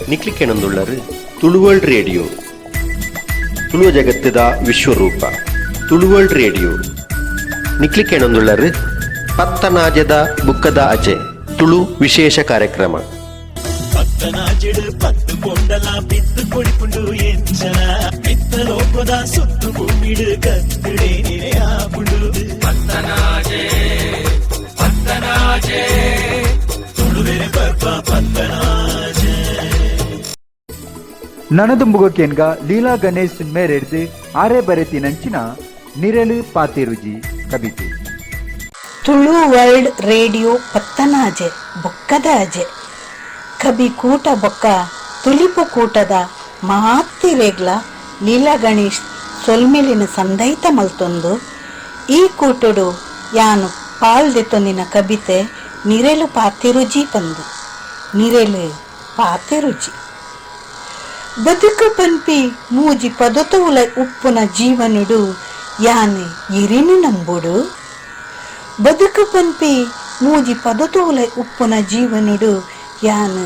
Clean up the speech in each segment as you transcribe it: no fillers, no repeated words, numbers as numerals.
ನಿಕ್ಲಿಕ್ಕೆನೊಂದುಳ್ಳರು Tulu world radio ತುಳುವ ಜಗತ್ತದ ವಿಶ್ವರೂಪ Tulu world radio ನಿಕ್ಲಿಕ್ಕೆನೊಂದುಳ್ಳರು ಪತ್ತನಾಜದ ಬುಕ್ಕದ ಅಜೆ Tulu ವಿಶೇಷ ಕಾರ್ಯಕ್ರಮ ಪತ್ತನಾಜೆಡು ಪತ್ತು ಕೊಂಡಲ ಬಿತ್ತು ಕೊಡಿಪುಂಡು ಎಂಚನ ಬಿತ್ತ ಲೋಕದ ಸುತ್ತು ಭೂಮಿಡು ಕತ್ತುಡೆ ನೆರೆಯಾಪುಂಡು ಪತ್ತನಾಜೆ ಪತ್ತನಾಜೆ ತುಳುವೆರೆ ಬರ್ಪ ಪತ್ತನಾಜೆ ನನದುಂಬುಗಕ್ಕೆನ್ಗ ಲೀಲಾ ಗಣೇಶ್ ಮೇರೆಡ್ದು ಆರೆ ಬರೆತಿನಂಚಿನ ನಿರಳು ಪಾತಿರುಜಿ ಕವಿತೆ ತುಳು ವರ್ಲ್ಡ್ ರೇಡಿಯೋ ಪತ್ತನಾಜೆ ಬೊಕ್ಕದ ಅಜೆ ಕಬಿ ಕೂಟ ಬೊಕ್ಕ ತುಲಿಪು ಕೂಟದ ಮಹಾತ್ತಿರೇಗ್ಲ ಲೀಲಾ ಗಣೇಶ್ ಸೊಲ್ಮೆಲಿನ ಸಂದೈತ ಮಲ್ತೊಂದು ಈ ಕೂಟುಡು ಯಾನು ಪಾಲ್ದೆತೊಂದಿನ ಕವಿತೆ ನಿರೆಲು ಪಾತಿರುಜಿ ಪಂದು ನಿರೆಲು ಪಾತಿರುಜಿ ಬದುಕು ಪನ್ಪಿ ಮೂಜಿ ಪದತುವುಲ ಉಪ್ಪುನ ಜೀವನುಡು ಯಾನು ಇರಿನು ನಂಬುಡು ಬದುಕು ಪನ್ಪಿ ಮೂಜಿ ಪದತೋಲೆ ಉಪ್ಪುನ ಜೀವನುಡು ಯಾನು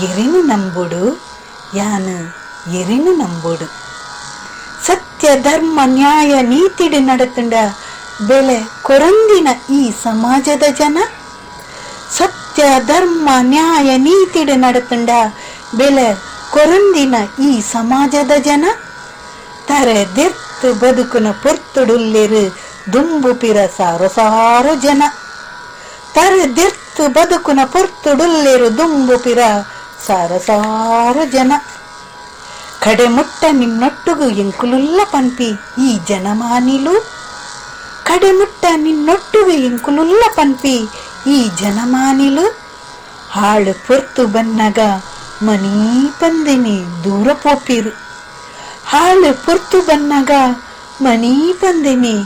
ಎರಿನು ನಂಬುಡು ಯಾನು ಎರಿನು ನಂಬುಡು ಸತ್ಯ ಧರ್ಮ ನ್ಯಾಯ ನೀತಿಡು ನಡತುಂಡ ಬೆಲೆ ಕೊರಂದಿನ ಈ ಸಮಾಜದ ಜನ ಸತ್ಯ ಧರ್ಮ ನ್ಯಾಯ ನೀತಿಡು ನಡತುಂಡ ಬೆಲೆ ಕೊರಂದಿನ ಈ ಸಮಾಜದ ಜನ ತರೆದೆರ್ತು ಬದುಕುನ ಪೊರ್ತುಡುಲ್ಲೆರು ದುಂಬು ಪಿರ ಸಾರೋ ಜನ ತರೆದೆರ್ತು ಬದುಕುನ ಪೊರ್ತುಡುಲ್ಲೆರು ದುಂಬು ಪಿರ ಸಾರೋ ಜನ ಕಡೆ ಮುಟ್ಟ ನಿನ್ನೊಟ್ಟುಗು ಎಂಕುಲುಲ್ಲ ಪನ್ಪಿ ಈ ಜನಮಾನಿಲು ಕಡೆ ಮುಟ್ಟ ನಿನ್ನೊಟ್ಟುಗು ಎಂಕುಲುಲ್ಲ ಪನ್ಪಿ ಈ ಜನಮಾನಿಲು ಹಾಳು ಪೊರ್ತು ಬನ್ನಗ ಮನೀ ಪಂದಿನಿ ದೂರ ಪೋಪಿರು ಹಾಳು ಪೊರ್ತು ಬನ್ನಗ ಮನೀ ಪಂದಿನಿ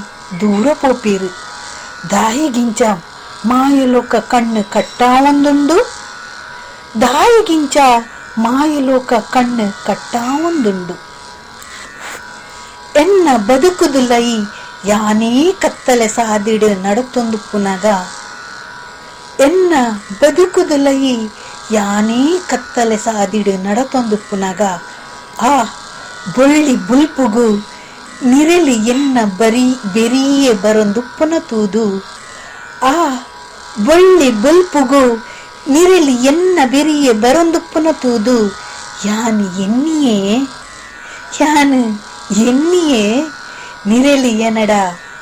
ದೂರ ಪೋಪಿರು ದಾಯಿಗಿಂಚ ಮಾಯಲೋಕ ಕಣ್ಣು ಕಟ್ಟಾವೊಂದುಂಡು ದಾಯಿಗಿಂಚ ಮಾಯಲೋಕ ಕಣ್ಣು ಕಟ್ಟಾವೊಂದುಂಡು ಎನ್ನ ಬದುಕುದುಲೈ ಯಾನೇ ಕತ್ತಲೆ ಸಾದಿಡು ನಡತೊಂದು ಪುನಗ ಎನ್ನ ಬದುಕುದುಲೈ ಯಾನೇ ಕತ್ತಲೆ ಸಾದಿಡು ನಡತೊಂದು ಪುನಗ ಆ ಬೊಳ್ಳಿ ಬುಲ್ಪುಗು ನಿರೆಲಿ ಎನ್ನ ಬೆರಿಯೇ ಬರೊಂದುಪ್ಪುನ ತೂದು ಆ ಬೊಳ್ಳಿ ಬುಲ್ಪುಗು ನಿರೆಲಿ ಎನ್ನ ಬೆರಿಯೇ ಬರೊಂದುಪ್ಪುನ ತೂದು ಯಾನು ಎನ್ನಿಯೇ ನಿರೆಲಿ ಎನಡ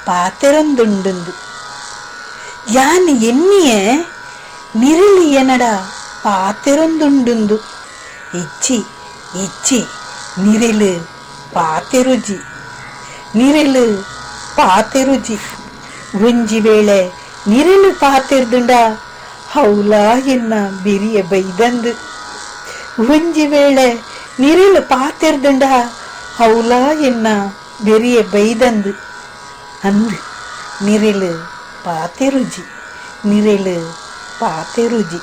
ಪಾತೆರೊಂದುಂಡು ಯಾನು ಎನ್ನಿಯೇ ನಿರೆಲಿ ಎನಡ ಪಾತೆರೊಂದುಂಡು ಇಚ್ಚಿ ನಿರೆಲು ಪಾತೆರುಜಿ ನಿರೆಲು ಪಾತೆರುಜಿ ಒಂಜಿ ವೇಳೆ ನಿರೆಲು ಪಾತೆರ್ದುಂಡ ಹೌಲಾ ಎನ್ನ ಬಿರಿಯ ಬೈದಂದು ಒಂಜಿ ವೇಳೆ ನಿರೆಲು ಪಾತೆರ್ದುಂಡ ಹೌಲಾ ಎನ್ನ ಬೆರಿಯ ಬೈದಂದು ಅಂದು ನಿರೆಲು ಪಾತೆರುಜಿ ನಿರೆಲು ಪಾತೆರುಜಿ